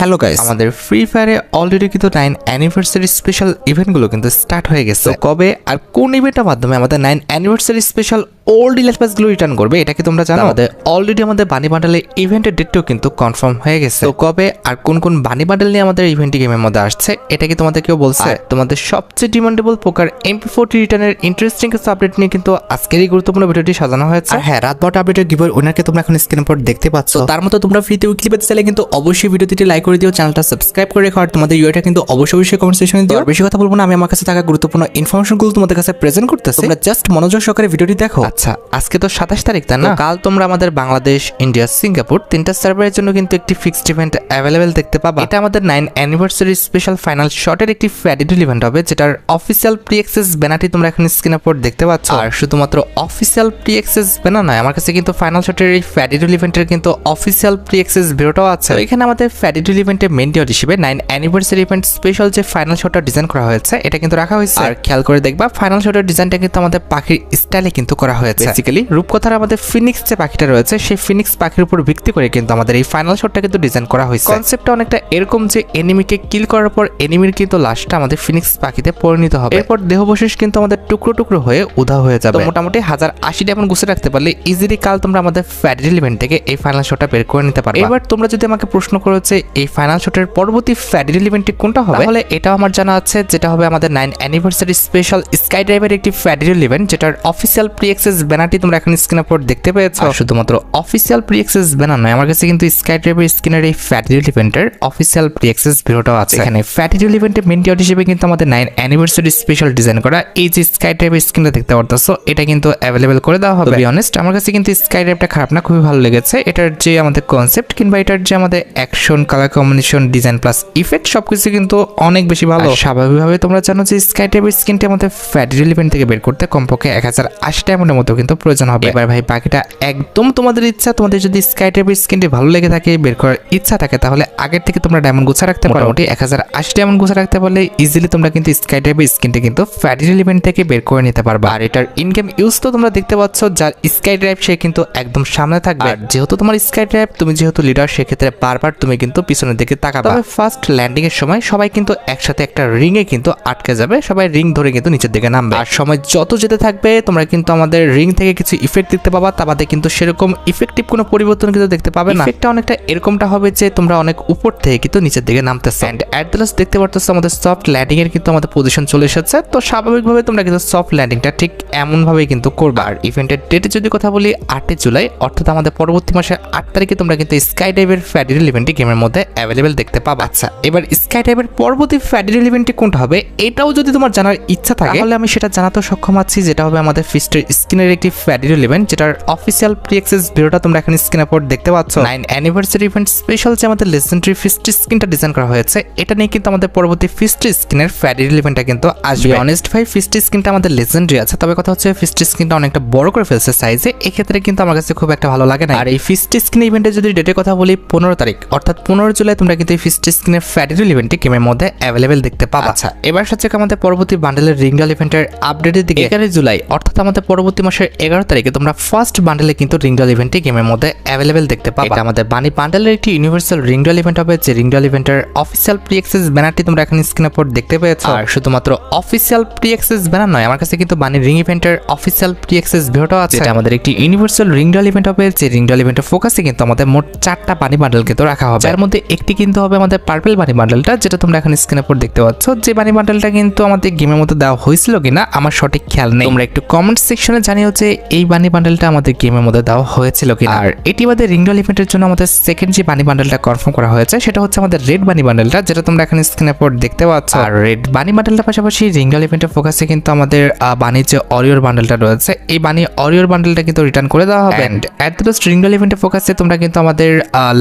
Hello guys, আমাদের free ফায়ারে already কিন্তু 9 anniversary special ইভেন্টগুলো কিন্তু স্টার্ট হয়ে গেছে। তো কবে আর কোন ইভেন্টের মাধ্যমে আমাদের 9 অ্যানিভার্সারি স্পেশাল ওল্ড ইলাইট পাসগুলো রিটার্ন করবে এটা কি তোমরা জানো? আমাদের অলরেডি আমাদের বানি বান্ডেলের ইভেন্টের ডেটটাও কিন্তু কনফার্ম হয়ে গেছে। তো কবে আর কোন কোন বানি বান্ডেল নিয়ে আমাদের ইভেন্ট গেমের মধ্যে আসছে এটা কি তোমাদের কেউ বলছে? তোমাদের সবচেয়ে ডিমান্ডেবল পোকার MP40 রিটার্নের ইন্টারেস্টিং কিছু আপডেট নিয়ে কিন্তু আজকের এই গুরুত্বপূর্ণ ভিডিওটি সাজানো হয়েছে। আর হ্যাঁ, রাত 12টা আপডেটের গিভওয়ে উইনারকে তোমরা এখন স্ক্রিনের উপর দেখতে পাচ্ছ। তার মতো তোমরা ফ্রিতে উইকলি পেতে চাইলে কিন্তু অবশ্যই ভিডিওটি লাইক করে দিও, চ্যানেলটা সাবস্ক্রাইব করে রেখো, আর তোমাদের ইউআইটা কিন্তু অবশ্যই কমেন্ট সেকশনে দিও। আর বেশি কথা বলবো না, আমি আমার কাছে থাকা গুরুত্বপূর্ণ ইনফরমেশনগুলো তোমাদের কাছে প্রেজেন্ট করতেছি, তোমরা জাস্ট মনোযোগ সহকারে ভিডিওটি দেখো। আচ্ছা, আজকে তো 27 তারিখ, তাই না? কাল তোমরা আমাদের বাংলাদেশ, ইন্ডিয়া, সিঙ্গাপুর তিনটা সার্ভারের জন্য কিন্তু একটি ফিক্সড ইভেন্ট অ্যাভেলেবেল দেখতে পাবা। এটা আমাদের 9 অ্যানিভার্সারি স্পেশাল ফাইনাল শটের একটি ফ্যাডিডুল ইভেন্ট হবে, যেটার অফিসিয়াল প্রি অ্যাক্সেস ব্যানারটি তোমরা এখন স্ক্রিনের উপর দেখতে পাচ্ছ। আর শুধুমাত্র অফিসিয়াল প্রি অ্যাক্সেস ব্যানার নয়, আমার কাছে কিন্তু ফাইনাল শটের এই ফ্যাডিডুল ইভেন্টের কিন্তু অফিসিয়াল প্রি অ্যাক্সেস ভিডিওটাও আছে। এখানে আমাদের ফ্যাডিডুল ইভেন্টের মেইন ডিও হিসেবে 9 অ্যানিভার্সারি ইভেন্ট স্পেশাল যে ফাইনাল শটটা ডিজাইন করা হয়েছে এটা কিন্তু রাখা হয়েছে। আর খেয়াল করে দেখবা ফাইনাল শটের ডিজাইনটা কিন্তু আমাদের পাখির স্টাইলে কিন্তু করা হয়েছে। বেসিক্যালি রূপকথার আমাদের ফিনিক্স যে পাখিটা রয়েছে সেই ফিনিক্স পাখির উপর ভিত্তি করে কিন্তু আমাদের এই ফাইনাল শটটা কিন্তু ডিজাইন করা হয়েছে। কনসেপ্টটা অনেকটা এরকম যে এনিমিকে কিল করার পর এনিমির কিন্তু লাশটা আমাদের ফিনিক্স পাখিতে পরিণত হবে, এরপর দেহবশেষ কিন্তু আমাদের টুকরো টুকরো হয়ে উধাও হয়ে যাবে। মোটামুটি 1080 ডায়মন্ড গুছে রাখতে পারলে ইজিলি কাল তোমরা আমাদের ফ্যাডিডুল ইভেন্ট থেকে এই ফাইনাল শটটা বের করে নিতে পারবে। এবার তোমরা যদি আমাকে প্রশ্ন করো যে এই ফাইনাল শটের পরবর্তী ফ্যাডিডুল ইভেন্টটি কোনটা হবে, তাহলে এটাও আমার জানা আছে, যেটা হবে আমাদের 9 অ্যানিভার্সারি স্পেশাল স্কাই ড্রাইভের একটি ফ্যাডিডুল ইভেন্ট, যেটার অফিসিয়াল প্রি অ্যাক্সেস ব্যানারটি তোমরা এখন স্ক্রিনের উপর দেখতে পেয়েছো। শুধুমাত্র অফিসিয়াল প্রি অ্যাক্সেস ব্যানার নয়, আমার কাছে কিন্তু স্কাই ড্রাইভের স্ক্রিনের এই ফ্যাডিডুল ইভেন্টের অফিসিয়াল প্রি অ্যাক্সেস ভিডিওটাও আছে। এখানে ফ্যাডিডুল ইভেন্টের মেইন ডিও হিসেবে কিন্তু আমাদের 9 অ্যানিভার্সারি স্পেশাল ডিজাইন করা এই যে স্কাই ড্রাইভের স্ক্রিনটা দেখতে পারতেছো এটা কিন্তু অ্যাভেলেবেল করে দেওয়া হবে। টু বি অনেস্ট, আমার কাছে কিন্তু স্কাই ড্রাইভটা খারাপ না, খুবই ভালো লেগেছে। এটার যে আমাদের কনসেপ্ট কিংবা এটার যে আমাদের action, colour combination, design plus effect সবকিছু কিন্তু অনেক বেশি ভালো। স্বাভাবিকভাবে তোমরা জানো যে স্কাই ড্রাইভের স্ক্রিনটি আমাদের ফ্যাডিডুল ইভেন্ট থেকে বের করতে কমপক্ষে 1080 ডায়মন্ডের মতো কিন্তু প্রয়োজন হবে। এবার ভাই বাকিটা একদম তোমাদের ইচ্ছা। তোমাদের যদি স্কাই ড্রাইভের স্ক্রিনটি ভালো লেগে থাকে, বের করার ইচ্ছা থাকে, তাহলে আগের থেকে তোমরা ডায়মন্ড গুছা রাখতে পারো। মোটামুটি 1080 ডায়মন্ড গুছা রাখতে পারলে ইজিলি তোমরা কিন্তু স্কাই ড্রাইভের স্ক্রিনটি কিন্তু ফ্যাডিডুল ইভেন্ট থেকে বের করে নিতে পারবা। আর এটার ইন গেম ইউজ তো তোমরা দেখতে পাচ্ছ, যার স্কাই ড্রাইভ সে কিন্তু একদম সামনে থাকবে। আর যেহেতু তোমার স্কাই ড্রাইভ, তুমি যেহেতু লিডার, সেক্ষেত্রে বারবার তুমি কিন্তু পিছনের দিকে তাকাবে। তবে ফার্স্ট ল্যান্ডিং এর সময় সবাই কিন্তু একসাথে একটা রিং এ কিন্তু আটকে যাবে, সবাই রিং ধরে কিন্তু নিচের দিকে নামবে। আর সময় যত যেতে থাকবে তোমরা কিন্তু আমাদের রিং থেকে কিছু ইফেক্ট দেখতে পাবা, তা বাদে কিন্তু সেরকম ইফেক্টিভ কোনো পরিবর্তন কিন্তু দেখতে পাবে না। ইফেক্টটা অনেকটা এরকমটা হবে যে তোমরা অনেক উপর থেকে কিন্তু নিচের দিকে নামতেছো। এন্ড এট দ্য লাস্ট দেখতে পারতেছো আমাদের সফট ল্যান্ডিং এর কিন্তু আমাদের পজিশন চলে এসেছে। তো স্বাভাবিকভাবে তোমরা কিন্তু সফট ল্যান্ডিংটা ঠিক এমন ভাবেই কিন্তু করবে। আর ইভেন্টের ডেটে যদি কথা বলি 8 জুলাই, অর্থাৎ আমাদের পরবর্তী মাসের 8 তারিখে তোমরা কিন্তু স্কাই ডাইভের ফ্যাডিডুল ইভেন্টটি গেমের মধ্যে অ্যাভেলেবেল দেখতে পাবা। আচ্ছা, এবার স্কাই ডাইভের পরবর্তী ফ্যাডিডুল ইভেন্টটি কোনটা হবে এটাও যদি তোমার জানার ইচ্ছা থাকে, তাহলে আমি সেটা জানাতে সক্ষম আছি, যেটা হবে আমাদের ফিস্টের স্ক্রিনের একটি ফ্যাডিডুল ইভেন্ট, যেটার অফিসিয়াল প্রি অ্যাক্সেস ভিডিওটা তোমরা এখন স্ক্রিনের উপর দেখতে পাচ্ছ। 9 অ্যানিভার্সারি ইভেন্ট স্পেশাল যে আমাদের লেজেন্ডারি ফিস্ট স্ক্রিনটা ডিজাইন করা হয়েছে, এটা নিয়ে কিন্তু আমাদের পরবর্তী ফিস্ট স্ক্রিনের ফ্যাডিডুল ইভেন্টটা কিন্তু আসবে। অনেস্ট ভাই, ফিস্ট স্ক্রিনটা আমাদের লেজেন্ডারি আছে, তবে কথা হচ্ছে ফিস্ট স্ক্রিনটা অনেকটা বড় করে ফেলছে সাইজে, এক্ষেত্রে কিন্তু আমার কাছে খুব একটা ভালো লাগে না। আর এই ফিস্ট স্ক্রিন ইভেন্টের যদি ডেটের কথা বলি 15 তারিখ, অর্থাৎ 15 জুলাই তোমরা কিন্তু এই ফিস্ট স্ক্রিনের ফ্যাডিডুল ইভেন্টটি গেমের মধ্যে অ্যাভেলেবেল দেখতে পাবা। আচ্ছা, এবার হচ্ছে আমাদের পরবর্তী বান্ডেলের রিংডল ইভেন্টের আপডেটের দিকে 11 জুলাই, অর্থাৎ আমাদের পরবর্তী মাসের 11 তারিখে তোমরা ফার্স্ট বান্ডেলে কিন্তু রিংডল ইভেন্টটি গেমের মধ্যে অ্যাভেলেবেল দেখতে পাবা। এটা আমাদের বানি বান্ডেলের একটি ইউনিভার্সাল রিংডল ইভেন্ট হবে, যে রিংডল ইভেন্টের অফিসিয়াল প্রি অ্যাক্সেস ব্যানারটি তোমরা এখন স্ক্রিনের উপর দেখতে পেয়েছো। আর শুধুমাত্র অফিসিয়াল প্রি অ্যাক্সেস ব্যানার নয়, আমার কাছে কিন্তু বানি রিং ইভেন্টের অফিসিয়াল প্রি অ্যাক্সেস ভিডিওটাও আছে। এটা আমাদের একটি ইউনিভার্সাল রিংডল ইভেন্ট হবে, যে রিংডল ইভেন্টের ফোকাসে কিন্তু আমাদের মোট 4টা বানি বান্ডেল কিন্তু রাখা হবে। যার মধ্যে একটি কিন্তু হবে আমাদের পার্পল বানি বান্ডেলটা, যেটা তোমরা এখন স্ক্রিনের উপর দেখতে পাচ্ছ। যে বানি বান্ডেলটা কিন্তু আমাদের গেমের মধ্যে দেওয়া হয়েছিল কিনা আমার সঠিক খেয়াল নেই, তোমরা একটু কমেন্ট সেকশনে জানিও যে এই বানি বান্ডেলটা আমাদের গেমের মধ্যে দেওয়া হয়েছিল কিনা। আর এটি আমাদের রিংডল ইভেন্টের জন্য আমাদের সেকেন্ড যে বানি বান্ডেলটা কনফার্ম করা হয়েছে সেটা হচ্ছে আমাদের রেড বানি বান্ডেলটা, যেটা তোমরা এখন স্ক্রিনের উপর দেখতে পাচ্ছ। আর রেড বানি বান্ডেলটার পাশাপাশি রিংডল ইভেন্টের ফোকাসে কিন্তু আমাদের বানির যে অরিওর বান্ডেলটা রয়েছে, এই বানি অরিওর বান্ডেলটা কিন্তু রিটার্ন করে দেওয়া হবে। এন্ড এট দ্য লাস্ট রিংডল ইভেন্টের ফোকাসে তোমরা কিন্তু আমাদের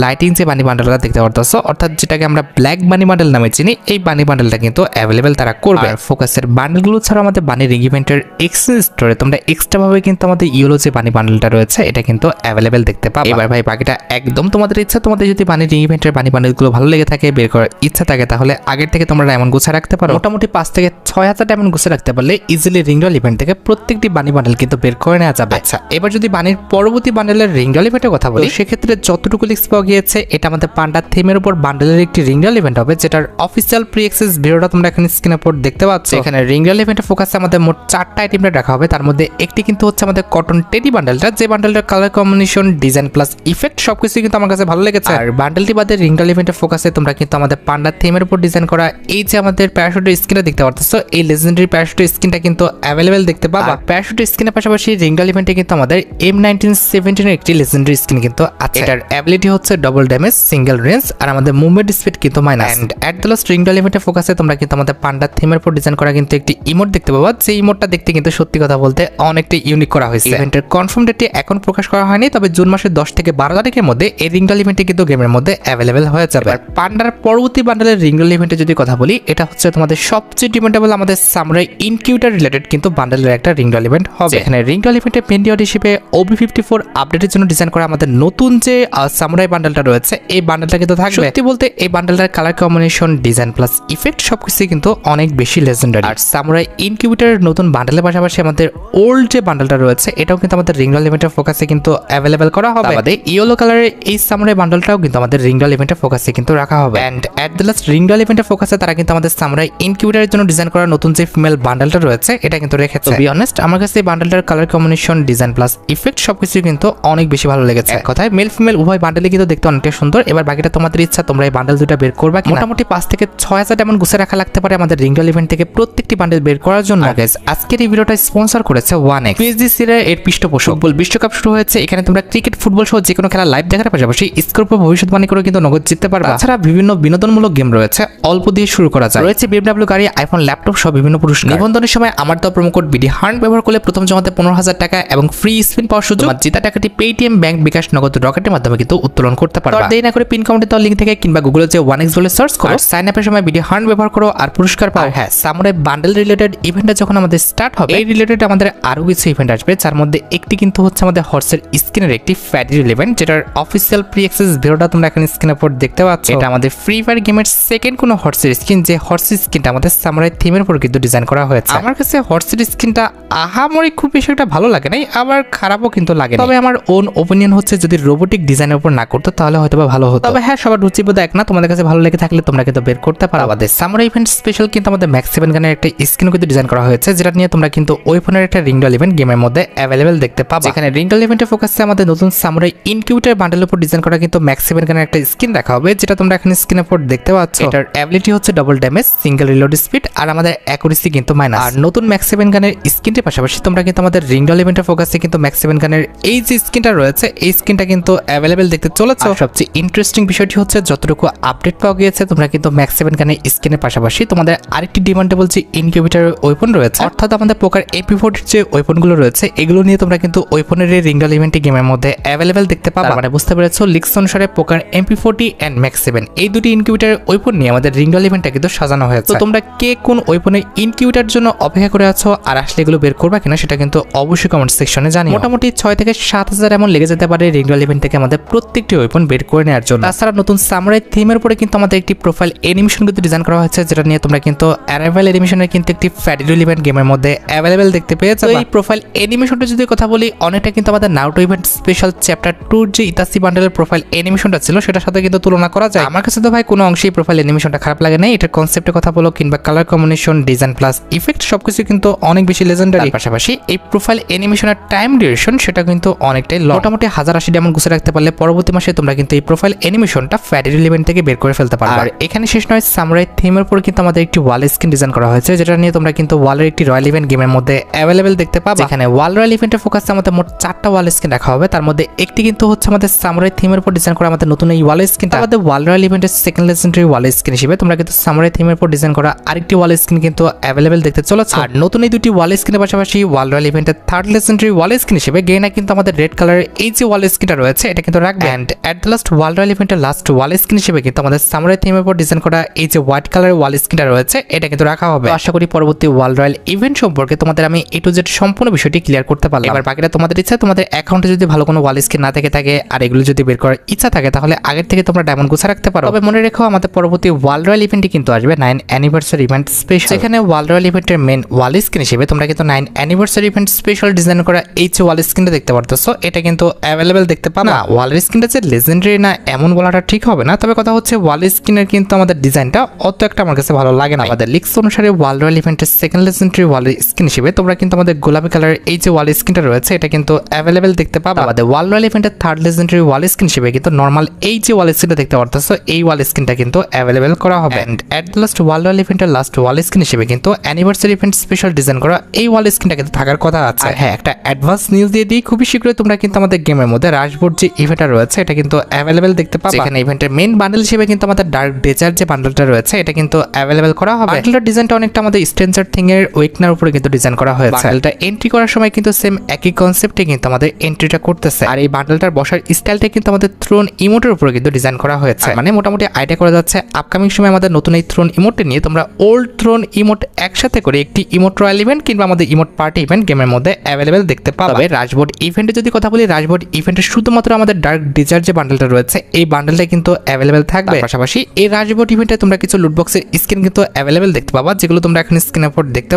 লাইটিং যে বানি বান্ডেলটা দেখতে পারতেছো, অর্থাৎ যেটাকে আমরা ব্ল্যাক বানি বান্ডেল নামে চিনি, এই বানি বান্ডেলটা কিন্তু অ্যাভেলেবেল তারা করবে। আর ফোকাসের বান্ডেলগুলো ছাড়া আমাদের বানি রিং ইভেন্টের এক্সচেঞ্জ স্টোরে তোমরা এক্সট্রা ভাবে কিন্তু আমাদের ইয়েলো যে বানি বান্ডেলটা রয়েছে এটা কিন্তু অ্যাভেলেবেল দেখতে পাবে। এবার ভাই বাকিটা একদম তোমাদের ইচ্ছা, তোমাদের যদি বানি রিং ইভেন্টের বানি বান্ডেলগুলো ভালো লেগে থাকে, বের করার ইচ্ছা থাকে তাহলে আগের থেকে তোমরা ডায়মন্ড গুছিয়ে রাখতে পারো। মোটামুটি 5 থেকে 6,000 ডায়মন্ড গুছিয়ে রাখতে পারলে ইজিলি রিংডল ইভেন্ট থেকে প্রত্যেকটি বানি বান্ডেল কিন্তু বের করে নেওয়া যাবে। আচ্ছা, এবার যদি বানির পরবর্তী বান্ডেলের রিংডল ইভেন্টের কথা বলি, সেক্ষেত্রে যতটুকু লিক্স পাওয়া গিয়েছে এটা আমাদের পান্ডা থিমের উপর বান্ডেলের একটি রিংডল ইভেন্ট হবে, যেটার অফিসিয়াল প্রি অ্যাক্সেস ভিডিওটা তোমরা এখানে স্ক্রিনের উপর দেখতে পাচ্ছ। এখানে রিংডল ইভেন্টের ফোকাসে আমাদের মোট 4টা আইটেম রাখা হবে। তার মধ্যে একটি কিন্তু হচ্ছে আমাদের কটন টেডি বান্ডেলটা, যে বান্ডেলটার colour combination, design plus effect সবকিছু কিন্তু আমার কাছে ভালো লেগেছে। আর বান্ডেলটি বাদে রিংডল ইভেন্টের ফোকাসে তোমরা কিন্তু আমাদের পান্ডা থিমের উপর ডিজাইন করা এই যে আমাদের প্যারাশুটের স্কিনটা দেখতে পারতেছো, এই লেজেন্ডারি প্যারাশুটের স্কিনটা কিন্তু অ্যাভেলেবেল দেখতে পাবা। প্যারাশুটের স্কিনের পাশাপাশি রিংডল ইভেন্টে কিন্তু আমাদের M1917 এর একটি লেজেন্ডারি স্কিন কিন্তু আছে। এটার অ্যাবিলিটি হচ্ছে ডাবল ড্যামেজ, সিঙ্গেল রেঞ্জ, আর আমাদের মুভমেন্ট স্পিড কিন্তু minus. And at the last রিংডল ইভেন্টের ফোকাসে তোমরা কিন্তু আমাদের পান্ডা থিমের উপর ডিজাইন করা কিন্তু একটি ইমোট দেখতে পাবা, যে ইমোটটা দেখতে কিন্তু সত্যি কথা বলতে অনেকটা ইউনিক করা হয়েছে। ইভেন্টের কনফার্ম ডেটটি এখন প্রকাশ করা হয়নি, তবে জুন মাসের 10 থেকে 12 তারিখের মধ্যে এই রিংডল ইভেন্টটি কিন্তু গেমের মধ্যে অ্যাভেলেবেল হয়ে যাবে। পান্ডার পরবর্তী বান্ডেলের রিংডল ইভেন্টে যদি কথা বলি, এটা হচ্ছে তোমাদের সবচেয়ে ডিমান্ডেবল আমাদের সামুরাই ইনকিউটার রিলেটেড কিন্তু বান্ডেলের একটা রিংডল ইভেন্ট হবে। এখানে রিংডল ইভেন্টের মেন ডিওড হিসেবে OB54 আপডেটের জন্য ডিজাইন করা আমাদের নতুন যে সামুরাই বান্ডেলটা রয়েছে, এই বান্ডেলটা কিন্তু থাকবে। সত্যি বলতে এই বান্ডেলটার colour combination, design plus effect সবকিছু কিন্তু অনেক বেশি লেজেন্ডারি। আর সামুরাই ইনকিউটারের নতুন বান্ডেলের পাশাপাশি আমাদের ওল্ড যে বান্ডেলটা রয়েছে, এটাও কিন্তু আমাদের রিংডল ইভেন্টের ফোকাসে কিন্তু অ্যাভেলেবেল করা হবে। আমাদের ইয়েলো কালারের এই সামুরাই বান্ডেলটাও কিন্তু আমাদের রিংডল ইভেন্টের ফোকাসে কিন্তু রাখা হবে। এন্ড এট দ্য লাস্ট রিংডল ইভেন্টের ফোকাসে তারা কিন্তু আমাদের সামুরাই ইনকিউটারের জন্য ডিজাইন করা নতুন যে ফিমেল বান্ডেলটা রয়েছে, এটা কিন্তু রেখেছে। টু বি অনেস্ট, আমার কাছে এই বান্ডেলটার colour combination, design plus effect সবকিছু কিন্তু অনেক বেশি ভালো লেগেছে। এক কথায় মেল ফিমেল উভয় বান্ডেলই কিন্তু দেখতে অনেকটা সুন্দর। এবার বাকিটা তোমাদের ইচ্ছা, তোমরা এই বান্ডেল দুটো বের করবা। মোটামুটি 5 থেকে 6,000 ডায়মন্ড গুছিয়ে রাখা লাগতে পারে আমাদের রিংডল ইভেন্ট থেকে প্রত্যেকটি বান্ডেল বের করার জন্য। গাইস, আজকের এই ভিডিওটা স্পন্সর করেছে 1x PSGC এর পৃষ্ঠপোষক। ফুটবল বিশ্বকাপ শুরু হয়েছে, এখানে তোমরা ক্রিকেট, ফুটবল সহ যে কোনো খেলা লাইভ দেখার পাশাপাশি স্কোর ভবিষ্যৎবাণী করে কিন্তু নগদ জিততে পারবে। তাছাড়া বিভিন্ন বিনোদনমূলক গেম রয়েছে, অল্প দিয়ে শুরু করা যায়। রয়েছে BMW গাড়ি, আইফোন, ল্যাপটপ সহ বিভিন্ন পুরস্কার। নিবন্ধনের সময় আমার দেওয়া প্রোমো কোড BD100 ব্যবহার করলে প্রথম জমাতে 15,000 টাকা এবং ফ্রি স্পিন পাওয়ার সুযোগ। জিতা টাকাটি পেটিএম, ব্যাংক, বিকাশ, নগদ, রকেটের মাধ্যমে কিন্তু উত্তোলন করতে পারবে। দেরি না করে পিন কমেন্টে দেওয়া লিঙ্ক থেকে কিংবা গুগলে যে 1x বলে সার্চ করো, সাইন আপের সময় BD100 ব্যবহার করো আর পুরস্কার পাও। হ্যাঁ, সামুরাই বান্ডেল রিলেটেড ইভেন্টটা যখন আমাদের স্টার্ট হবে, এই রিলেটেড আমাদের আরো কিছু ইভেন্ট আসবে, যার মধ্যে একটি কিন্তু হচ্ছে আমাদের হর্সের স্কিনের একটি ফ্যাটি ইভেন্ট, যেটার অফিসিয়াল প্রি অ্যাক্সেস ভিডিওটা তোমরা এখানে স্ক্রিনের উপর দেখতে পাচ্ছ। এটা আমাদের ফ্রি ফায়ার গেমের সেকেন্ড কোন হর্সের স্কিন, যে হর্সের স্কিনটা আমাদের সামুরাই থিমের উপর কিন্তু ডিজাইন করা হয়েছে। আমার কাছে হর্সের স্কিনটা আহামরি খুব বেশি একটা ভালো লাগে নাই, আবার খারাপও কিন্তু লাগে না। তবে আমার ওন ওপিনিয়ন হচ্ছে যদি রোবোটিক ডিজাইনের উপর না করতো তাহলে হয়তো ভালো হতো। তবে হ্যাঁ, সবার রুচিবোধ এক না, তোমাদের কাছে ভালো লেগে থাকলে তোমরা কিন্তু বের করতে পারো। আমাদের সামুরাই ইভেন্ট স্পেশাল কিন্তু আমাদের ম্যাক্স 7 গানের একটা স্কিন কিন্তু ডিজাইন করা হয়েছে, যেটা নিয়ে তোমরা কিন্তু ওই ফোনের একটা রিংডল ইভেন্ট গেমের মধ্যে অ্যাভেলেবেল দেখতে পাবে। এখানে রিংডল ইভেন্টের ফোকাসে আমাদের নতুন সামুরাই ইনকিউটার বান্ডেলের উপর ডিজাইন করা কিন্তু ম্যাক্স 7 গানের একটা স্কিন রাখা হবে, যেটা তোমরা এখানে স্ক্রিনের উপর দেখতে পাচ্ছ। এটার অ্যাবিলিটি হচ্ছে double damage, single reload speed, আর আমাদের অ্যাকুরেসি কিন্তু মাইনাস। আর নতুন ম্যাক্স 7 গানের স্কিনটির পাশাপাশি তোমরা কিন্তু আমাদের রিংডল ইভেন্টের ফোকাসে কিন্তু ম্যাক্স 7 গানের এই যে স্কিনটা রয়েছে, এই স্কিনটা কিন্তু অ্যাভেলেবেল দেখতে চলেছে। সবচেয়ে ইন্টারেস্টিং বিষয়টি হচ্ছে যতটুকু আপডেট পাওয়া গিয়েছে, তোমরা কিন্তু ম্যাক্স 7 গানের স্কিনের পাশাপাশি তোমাদের আরেকটি ডিমান্ডেবল যে ইনকিউবেটর ওয়েপন রয়েছে, অর্থাৎ আমাদের পোকার MP40 যে ওয়েপনগুলো রয়েছে, এগুলো নিয়ে তোমরা কিন্তু ওয়েপনের এই রিংডল ইভেন্ট গেমের মধ্যে অ্যাভেলেবেল দেখতে পাবা। মানে বুঝতে পেরেছো, লিক্স অনুসারে পোকার MP40 এন্ড ম্যাক্স 7 এই দুটি ইনকিউবেটর ওয়েপন নিয়ে আমাদের রিংডল ইভেন্টটা কিন্তু সাজানো হয়েছে। তো তোমরা কে কোন ওয়েপনের ইনকিউবেটর জন্য অপেক্ষা করে আছো, আর আসলে এগুলো বের করবা কিনা সেটা কিন্তু অবশ্যই কমেন্ট সেকশনে জানিও। মোটামুটি 6 থেকে 7,000 এমন লেগে যেতে পারে রিংডল ইভেন্ট থেকে আমাদের প্রত্যেকটি ওয়েপন বের করে নেওয়ার জন্য। তাছাড়া নতুন সামুরাই থিমের উপরে কিন্তু আমাদের একটি প্রোফাইল অ্যানিমেশন কিন্তু ডিজাইন করা হয়েছে, যেটা নিয়ে তোমরা কিন্তু অ্যারাইভাল অ্যানিমেশনের কিন্তু একটি ফ্যাডিডুল ইভেন্ট গেমের মধ্যে অ্যাভেলেবেল দেখতে পেয়েছো। এই প্রোফাইল অ্যানিমেশনটা যদি কথা বলি, অনেকটা কিন্তু আমাদের নারুটো ইভেন্ট স্পেশাল চ্যাপ্টার 2 যে ইতাসি বান্ডেলের প্রোফাইল অ্যানিমেশনটা ছিল, সেটার সাথে কিন্তু তুলনা করা যায়। আমার কাছে তো ভাই কোনো অংশেই প্রোফাইল অ্যানিমেশনটা খারাপ লাগে না। এটার কনসেপ্টের কথা বলো কিংবা colour combination, design plus effect সবকিছু কিন্তু অনেক বেশি লেজেন্ডারি। পাশাপাশি এই প্রোফাইল অ্যানিমেশনের টাইম ডিউরেশন সেটা কিন্তু অনেকটাই মোটামুটি 1080 ডায়মন্ড গুছিয়ে রাখতে পারলে পরবর্তী মাসে তোমরা কিন্তু এই প্রোফাইল অ্যানিমেশনটা ফ্যাডিডুল ইভেন্ট থেকে বের করে ফেলতে পারবে। আর এখানে শেষ নয়, সামুরাই থিমের উপর কিন্তু আমাদের একটি ওয়াল স্ক্রিন ডিজাইন করা হয়েছে, যেটা নিয়ে তোমরা কিন্তু ওয়ালের একটি রয়্যাল ইভেন্ট গেমের মধ্যে অ্যাভেলেবেল দেখতে পাবে। এখানে ওয়াল রয়্যাল ইভেন্টের ফোকাসে আমাদের মোট 4টা ওয়াল স্ক্রিন রাখা হবে, তার মধ্যে একটি কিন্তু হচ্ছে আমাদের সামুরাই থিমের উপর ডিজাইন করা আমাদের নতুন এই ওয়াল স্ক্রিনটা আমাদের ওয়াল রয়্যাল ইভেন্টের সেকেন্ড লেজেন্ডারি ওয়াল স্ক্রিন হিসেবে তোমরা কিন্তু সামুরাই থিমের উপর ডিজাইন করা আরেকটি ওয়াল স্ক্রিন কিন্তু অ্যাভেলেবেল দেখতে চলেছে। আর নতুন এই দুটি ওয়াল স্ক্রিনের পাশাপাশি ওয়াল রয়্যাল ইভেন্টের থার্ড লেজেন্ডারি ওয়াল স্ক্রিন হিসেবে গেনা কিন্তু আমাদের রেড কালারের এই যে ওয়াল স্ক্রিনটা রয়েছে, এটা কিন্তু রাখবে। And at the last wall royal ইভেন্টের লাস্ট ওয়াল স্ক্রিন হিসেবে কিন্তু আমাদের সামুরাই থিমের উপর ডিজাইন করা এই যে হোয়াইট কালারের ওয়াল স্ক্রিনটা রয়েছে, এটা কিন্তু রাখা হবে। আশা করি পরবর্তী ওয়াল রয়্যাল ইভেন্ট সম্পর্কে তোমাদের আমি A to Z সম্পূর্ণ বিষয়টি ক্লিয়ার করতে পারলাম। এবার বাকিটা তোমাদের ইচ্ছা, তোমাদের অ্যাকাউন্টে যদি ভালো কোনো ওয়াল স্ক্রিন না থেকে থাকে আর এগুলো যদি বের করার ইচ্ছা থাকে, তাহলে আগের থেকে তোমরা ডায়মন্ড গুছা রাখতে পারো। তবে মনে রেখো, আমাদের পরবর্তী ওয়ার্ল্ড রয়্যাল ইভেন্টটি কিন্তু আসবে 9 অ্যানিভার্সারি ইভেন্ট স্পেশাল। এখানে ওয়ার্ল্ড রয়্যাল ইভেন্টের মেন ওয়াল স্ক্রিন হিসেবে তোমরা কিন্তু 9 অ্যানিভার্সারি ইভেন্ট স্পেশাল ডিজাইন করা এই যে ওয়াল স্ক্রিনটা দেখতে পারতেছো, এটা কিন্তু অ্যাভেলেবেল দেখতে পাবা না। ওয়াল স্ক্রিনটা যে লেজেন্ডারি না এমন বলাটা ঠিক হবে না, তবে কথা হচ্ছে ওয়াল স্ক্রিনের কিন্তু আমাদের ডিজাইনটা অত একটা আমার কাছে ভালো লাগে না। আমাদের লিক্স অনুসারে ওয়ার্ল্ড রয়্যাল ইভেন্টের সেকেন্ড লেজেন্ডারি ওয়াল স্ক্রিন হিসেবে তোমরা কিন্তু আমাদের গোলাপি কালারের এই যে ওয়াল স্ক্রিনটা রয়েছে এটা কিন্তু অ্যাভেলেবেল দেখতে পাবা। আমাদের ওয়ার্ল্ড রয়্যাল ইভেন্টের থার্ড লেজেন্ডারি ওয়াল স্ক্রিন হিসেবে কিন্তু নরমাল এই যে ওয়াল স্ক্রিনটা দেখতে পারতেছো এই ওয়াল স্ক্রিনটা কিন্তু অ্যাভেলেবেল করা হবে। And at the last world royal ইভেন্টের লাস্ট ওয়াল স্ক্রিন হিসেবে কিন্তু অ্যানিভার্সারি ইভেন্ট স্পেশাল ডিজাইন করা এই ওয়াল স্ক্রিনটা কিন্তু থাকার কথা আছে। হ্যাঁ, একটা অ্যাডভান্স নিউজ দিয়ে দিই, খুবই শীঘ্রই তোমরা কিন্তু আমাদের গেমের মধ্যে রাশবোর্ড যে ইভেন্টটা রয়েছে এটা কিন্তু অ্যাভেলেবেল দেখতে পাবা। এখানে ইভেন্টের মেইন বান্ডেল হিসেবে কিন্তু আমাদের ডার্ক ডেজার্ট যে বান্ডেলটা রয়েছে এটা কিন্তু অ্যাভেলেবেল করা হবে। বান্ডেলটার ডিজাইনটা অনেকটা আমাদের স্ট্রেঞ্জার থিং এর ওয়েকনার উপরে কিন্তু ডিজাইন করা হয়েছে। বান্ডেলটা এন্ট্রি করার সময় কিন্তু সেম একই কনসেপ্টে কিন্তু আমাদের এন্ট্রিটা করতেছে। আর এই বান্ডেলটার বসার স্টাইলটা কিন্তু আমাদের থ্রোন ইমোটের উপরে কিন্তু ডিজাইন করা হয়েছে। মানে মোটামুটি আইডিয়া করা যাচ্ছে আপকামিং সময় আমাদের নতুন এই থ্রোন ইমোটে নিয়ে তোমরা ওল্ড থ্রোন ইমোট একসাথে করে একটি ইমোট রয়্যাল ইভেন্ট কিংবা আমাদের ইমোট পার্টি ইভেন্ট গেমের মধ্যে অ্যাভেলেবেল দেখতে পাবে। তবে রাশবোর্ড ইভেন্টে যদি কথা বলি, রাশবোর্ড ইভেন্টে শুধুমাত্র আমাদের ডার্ক ডেজার্ট যে বান্ডেলটা রয়েছে এই বান্ডেলটা কিন্তু অ্যাভেলেবেল থাকবে। পাশাপাশি এই রাশবোর্ড ইভেন্টে তোমরা কিছু লুটবক্সের স্কিন কিন্তু অ্যাভেলেবেল দেখতে পাবা, যেগুলো তোমরা এখন স্ক্রিনের উপর দেখতে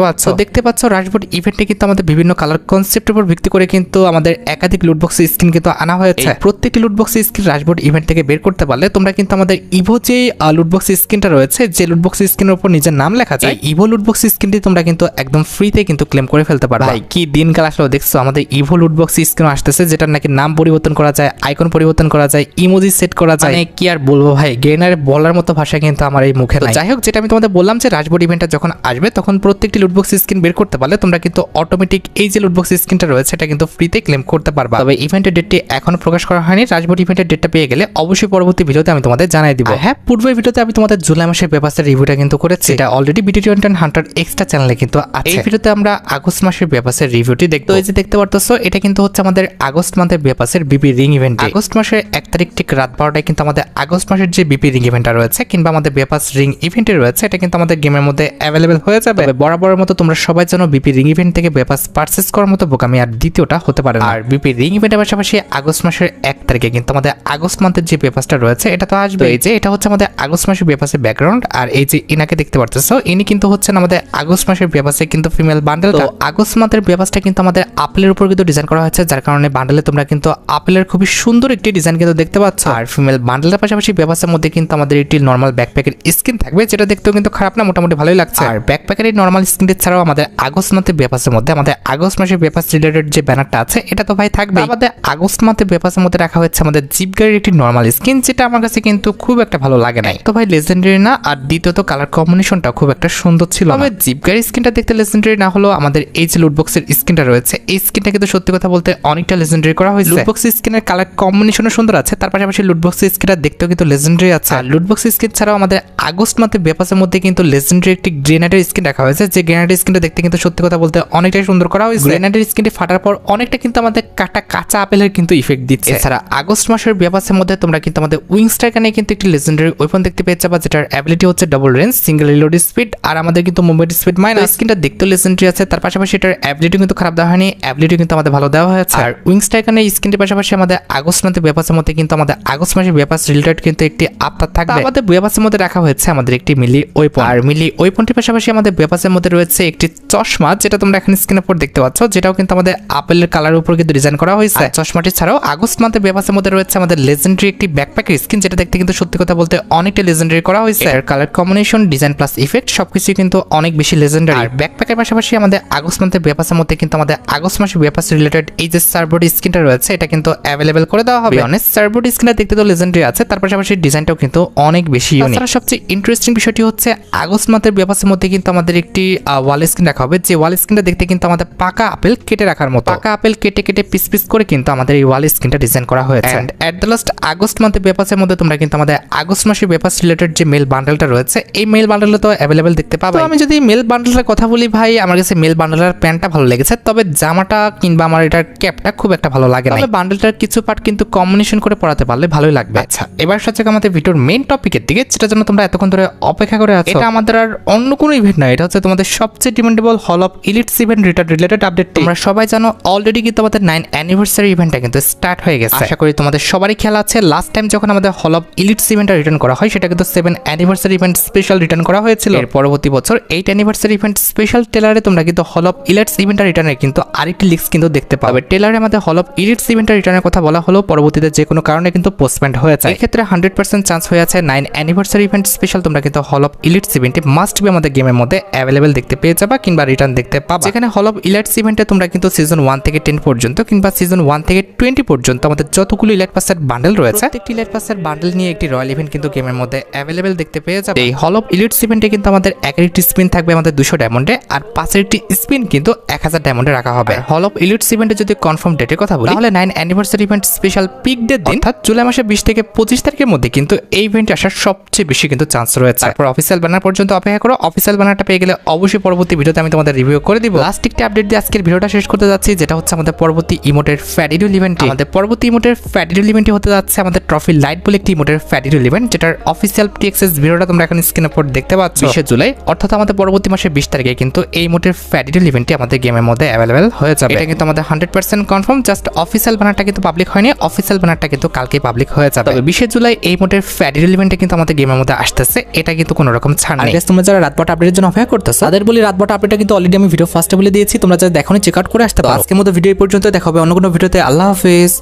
পাচ্ছ। রাশবোর্ড ইভেন্টে কিন্তু আমাদের বিভিন্ন কালার কনসেপ্টের উপর ভিত্তি করে কিন্তু আমাদের একাধিক লুটবক্সের স্কিন কিন্তু আনা হয়েছে। প্রত্যেকটি লুটবক্সের স্কিন রাশবোর্ড ইভেন্ট থেকে বের করতে পারলে তোমরা কিন্তু আমাদের ইভো যে লুটবক্স স্কিনটা রয়েছে, যে লুটবক্স স্কিনের উপর নিজের নাম লেখা যায়, ইভো লুটবক্স স্কিনটি তোমরা কিন্তু একদম ফ্রিতে কিন্তু ক্লেম করে ফেলতে পারবে। ভাই কি দিনকাল আসলে দেখছো, আমাদের ইভো লুটবক্স স্কিন আসতেছে যেটার নাকি নাম পরিবর্তন করা যায়, আইকন পরিবর্তন করা যায়, ইমোজি সেট করা যায়। কি আর বলবো ভাই, গেনারে বলার মতো ভাষা কিন্তু আমার এই মুখে নাই। যাই হোক, যেটা আমি তোমাদের বললাম যে রাশবোর্ড ইভেন্টটা যখন আসবে তখন প্রত্যেকটি লুটবক্স স্কিন বের করতে পারলে তোমরা কিন্তু অটোমেটিক এই যে লুটবক্স স্কিনটা রয়েছে এটা কিন্তু ফ্রিতে ক্লেম করতে পারবা। তবে ইভেন্টের ডেটটি এখনো প্রকাশ করা হয়নি। রাশবোর্ড ইভেন্টের ডেটটা পেয়ে গেলে অবশ্যই পরবর্তী ভিডিওতে আমি তোমাদের জানাই দিব। হ্যাঁ, পূর্বের ভিডিওতে আমি তোমাদের জুলাই মাসের পেপারসের রিভিউটা কিন্তু করেছি, এটা অলরেডি BT21 হান্টার এক্সট্রা চ্যানেলে কিন্তু আছে। এই ভিডিওতে আমরা আগস্ট মাসের পেপারসের রিভিউটি দেখব। এই যে দেখতে পারতেছো এটা কিন্তু হচ্ছে আমাদের আগস্ট মাসের পেপারসের বিপি রিং ইভেন্ট। আগস্ট মাসের 1 তারিখ ঠিক রাত 12টায় কিন্তু আমাদের আগস্ট মাসের যে বিপি রিং ইভেন্টটা রয়েছে কিংবা আমাদের পেপারস রিং ইভেন্টে রয়েছে এটা কিন্তু আমাদের গেমের মধ্যে অ্যাভেলেবেল হয়ে যাবে। বরাবরের মতো তোমরা সবাই জানো বিপি রিং ইভেন্ট থেকে পেপারস পারচেজ করার মতো বোকামি আর দ্বিতীয়টা হতে পারে না। আর বিপি রিং ইভেন্টের পাশাপাশি আগস্ট মাসের 1 তারিখে কিন্তু আমাদের আগস্ট মান্থের যে পেপারসটা রয়েছে এটা তো আসবে। এই যে এটা হচ্ছে আমাদের আগস্ট মাসের পেপারসের ব্যাকগ্রাউন্ড, আর এই যে ইনাকে দেখতে পারতেছো ইনি কিন্তু হচ্ছেন আমাদের আগস্ট মাসের পেপারসে কিন্তু ফিমেল বান্ডেল। তো আগস্ট মান্থের পেপারসটা কিন্তু আমাদের আপেলের উপর কিন্তু ডিজাইন করা হয়েছে, যার কারণে বান্ডেলে তোমরা কিন্তু আপেলের খুবই সুন্দর একটি ডিজাইন কিন্তু দেখতে পাচ্ছ। আর ফিমেল বান্ডেলের পাশাপাশি পেপারসের মধ্যে কিন্তু আমাদের একটি নরমাল ব্যাকপ্যাকের স্কিন থাকবে, যেটা দেখতেও কিন্তু খারাপ না, মোটামুটি ভালোই লাগছে। আর ব্যাকপ্যাকের এই নরমাল স্কিনটি ছাড়াও আমাদের আগস্ট মান্থের পেপারসের মধ্যে আমাদের আগস্ট মাসের পেপারস রিলেটেড যে ব্যানারটা আছে এটা তো ভাই থাকবে। আমাদের আগস্ট মান্থের পেপারসের মধ্যে রাখা হয়েছে আমাদের জিপ গাড়ির একটি নরমাল স্কিন, যেটা আমার কাছে কিন্তু খুব একটা ভালো লাগে নাই। তো ভাই লেজেন্ডারি না, আর দ্বিতীয়ত কালার কম্বিনেশনটা খুব একটা সুন্দর ছিল। তবে জিপ গাড়ির স্কিনটা দেখতে লেজেন্ডারি না হলো আমাদের এই যে লুটবক্সের স্কিনটা রয়েছে এই স্কিনটা কিন্তু সত্যি কথা বলতে অনেকটা লেজেন্ডারি করা হয়েছে। লুটবক্স স্কিনের কালার কম্বিনেশনও সুন্দর আছে, তার পাশাপাশি লুটবক্স স্কিনটা দেখতেও কিন্তু লেজেন্ডারি আছে। আর লুটবক্স স্কিন ছাড়াও আমাদের আগস্ট মাসে পেপারসের মধ্যে কিন্তু লেজেন্ডারি একটি গ্রেনেডের স্কিন রাখা হয়েছে, যে গ্রেনেডের স্কিনটা দেখতে কিন্তু সত্যি কথা বলতে অনেকটাই সুন্দর করা হয়েছে। গ্রেনেডের স্কিনটি ফাটার পর অনেকটা কিন্তু আমাদের কাঁচা আপেলের কিন্তু ইফেক্ট দিচ্ছে। এছাড়া আগস্ট মাসের পেপারসের মধ্যে তোমরা কিন্তু আমাদের উইং স্ট্রাইকার নিয়ে কিন্তু একটি লেজেন্ডারি ওয়েপন দেখতে পেয়ে যাবা, যেটার অ্যাবিলিটি হচ্ছে double range, single reload speed, আর আমাদের কিন্তু মুভমেন্ট স্পিড মাইনাস। স্কিনটা দেখতেও লেজেন্ডারি আছে, তার পাশাপাশি এটার অ্যাবিলিটি কিন্তু খারাপ দেওয়া হয়নি, অ্যাবিলিটি কিন্তু আমাদের ভালো দেওয়া হয়েছে। আর উইং স্ট্রাইকার নিয়ে স্কিনটির পাশাপাশি আমাদের আগস্ট মাসের পেপারসের মধ্যে কিন্তু আমাদের আগস্ট মাসের পেপারস রিলেটেড কিন্তু একটি আপডেট থাকবে। আমাদের পেপারসের মধ্যে রাখা হয়েছে আমাদের একটি মিলি ওয়েপন, আর মিলি ওয়েপনটির পাশাপাশি আমাদের পেপারসের মধ্যে রয়েছে একটি চশমা, যেটা তোমরা এখন স্ক্রিনের উপর দেখতে পাচ্ছ, যেটাও কিন্তু আমাদের আপেলের কালারের উপর কিন্তু ডিজাইন করা হয়েছে। চশমাটি ছাড়াও আগস্ট মাসের পেপারসের মধ্যে রয়েছে আমাদের লেজেন্ডারি একটি ব্যাকপ্যাকের স্কিন, যেটা দেখতে কিন্তু সত্যি কথা বলতে অনেকটা লেজেন্ডারি করা হয়েছে। এর colour combination, design plus effect সবকিছু কিন্তু অনেক বেশি লেজেন্ডারি। আর ব্যাকপ্যাকের পাশাপাশি আমাদের আগস্ট মাসের পেপারসের মধ্যে কিন্তু আমাদের আগস্ট মাসের পেপারস রিলেটেড এই যে সার্ভবোর্ড স্কিনটা রয়েছে এটা কিন্তু অ্যাভেলেবল করে দেওয়া হবে। অনেক সার্ভবোর্ড স্কিনটা দেখতে তো লেজেন্ডারি আছে, তার পাশাপাশি ডিজাইনটাও কিন্তু অনেক বেশি ইউনিক। তাছাড়া সবচেয়ে ইন্টারেস্টিং বিষয়টি হচ্ছে আগস্ট মাসের পেপারসের মধ্যে কিন্তু আমাদের একটি ওয়াল স্কিন রাখা হবে, যে ওয়াল স্কিনটা দেখতে কিন্তু আমাদের পাকা আপেল কেটে রাখার মতো, পাকা আপেল কেটে কেটে পিস পিস করে কিন্তু আমাদের এই ওয়াল স্কিনটা ডিজাইন করা হয়েছে। And at the last August মাসের পেপারসের মধ্যে তোমরা কিন্তু আমাদের আগস্ট মাসের পেপারস রিলেটেড যে মেল বান্ডেলটা রয়েছে এই মেল বান্ডেলটা তো অ্যাভেলেবল দেখতে পাবে। আমি যদি মেল বান্ডেলের কথা বলি ভাই, আমার কাছে মেল বান্ডেলের প্যান্টটা ভালো লেগেছে, তবে জামাটা কিংবা আমার এটার ক্যাপটা খুব একটা ভালো লাগে না। তবে বান্ডেলটার কিছু পার্ট কিন্তু কম্বিনেশন করে পড়াতে পারলে ভালোই লাগবে। আচ্ছা, এবার সাথে আমাদের ভিডিওর মেইন টপিকের দিকে, যেটার জন্য তোমরা এতক্ষণ ধরে অপেক্ষা করে আছো। এটা আমাদের আর অন্য কোনো ইভেন্ট নয়, এটা হচ্ছে তোমাদের সবচেয়ে demandable hall of ইলিটস event related update. তোমরা সবাই জানো অলরেডি কিন্তু আমাদের 9 অ্যানিভার্সারি ইভেন্টটা কিন্তু স্টার্ট হয়ে গেছে। আশা করি তোমাদের সবারই খেয়াল আছে লাস্ট টাইম যখন আমাদের হল অফ ইলিটস ইভেন্টটা রিটার্ন করা হয় হয় সেটা কিন্তু 7 অ্যানিভার্সারি ইভেন্ট স্পেশাল রিটার্ন করা হয়েছিল। এর পরবর্তী বছর 8 অ্যানিভার্সারি ইভেন্ট স্পেশাল টেলারে তোমরা কিন্তু হল অফ ইলিটস ইভেন্টার রিটার্নের কিন্তু আরেকটি লিস্ট কিন্তু দেখতে পাবে। টেলারে আমাদের হল অফ ইলিটস ইভেন্টার রিটার্নের কথা বলা হলো, পরবর্তীতে যে কোনো কারণে কিন্তু পোস্টপেন্ড হয়ে যায়। এক্ষেত্রে 100% চান্স হয়ে আছে 9 অ্যানিভার্সারি ইভেন্ট স্পেশাল তোমরা কিন্তু হল অফ ইলিটস ইভেন্টে মাস্ট বি আমাদের গেমের মধ্যে অ্যাভেলেবেল দেখতে পেয়ে যাবা কিংবা রিটার্ন দেখতে পাবা। যেখানে হল অফ ইলিটস ইভেন্টে তোমরা কিন্তু সিজন 1 থেকে 10 পর্যন্ত কিংবা সিজন 1 থেকে 20 পর্যন্ত আমাদের যতগুলো ইলাইট পাসের বান্ডেল রয়েছে প্রত্যেকটি ইলাইট পাসের বান্ডেল নিয়ে একটি রয়্যাল ইভেন্ট কিন্তু গেমের মধ্যে অ্যাভেলেবেল দেখতে পেয়ে যাবে। এই হল অফ ইলিটস ইভেন্টে কিন্তু আমাদের একটি স্পিন থাকবে আমাদের 200 ডায়মন্ডে আর 5টি স্পিন কিন্তু 1000 ডায়মন্ডে রাখা হবে। হল অফ ইলিটস ইভেন্টে যদি কনফার্ম ডেটের কথা বলি তাহলে 9 anniversary event special pick day দিন অর্থাৎ জুলাই মাসের 20 থেকে 25 তারিখের মধ্যে কিন্তু এই ইভেন্টে আসার সবচেয়ে বেশি কিন্তু চান্স রয়েছে। তারপর অফিসিয়াল ব্যানার পর্যন্ত অপেক্ষা করো। অফিসিয়াল ব্যানারটা পেয়ে গেলে অবশ্যই পরবর্তী ভিডিওতে আমি তোমাদের রিভিউ করে দিব। লাস্ট একটি আপডেট দিয়ে আজকের ভিডিওটা শেষ করতে যাচ্ছি, যেটা হচ্ছে আমাদের পরবর্তী ইমোটের ফ্যাডিডুল ইভেন্ট। আমাদের পরবর্তী ইমোটের ফ্যাডিডুল ইভেন্টটি হতে যাচ্ছে আমাদের ট্রফি লাইট বলে একটি ইমোটের ফ্যাডিডুল ইভেন্ট, যেটার অফিসিয়াল টিএক্সএস ভিডিওটা তোমরা এখন স্ক্রিনের উপর দেখতে পাচ্ছ। 20 জুলাই অর্থাৎ আমাদের পরবর্তী মাসের 20 তারিখে কিন্তু এই ইমোটের ফ্যাডিডুল ইভেন্টটি আমাদের গেমের মধ্যে অ্যাভেলেবেল হয়ে যাবে। এটা কিন্তু আমাদের 100% কনফার্ম, জাস্ট অফিসিয়াল ব্যানারটা কিন্তু পাবলিক হয়নি। অফিসিয়াল ব্যানারটা কিন্তু কালকে পাবলিক হয়ে যাবে। তবে 20 জুলাই এই ইমোটের ফ্যাডিডুল ইভেন্টে কিন্তু আমাদের গেমের মধ্যে আসতেছে, এটা কিন্তু কোনো রকম ছাড় নেই। তোমরা যারা রাতবাট আপডেটের জন্য অপেক্ষা করতেছো তাদের বলি রাতবাট আপডেটটা কিন্তু অলরেডি আমি ভিডিও ফার্স্টে বলে দিয়েছি, তোমরা যারা দেখোনি চেক আউট করে আসতে পারো। আজকের মতো ভিডিও পর্যন্ত দেখা হবে অন্য কোনো ভিডিওতে। আল্লাহ হাফেজ।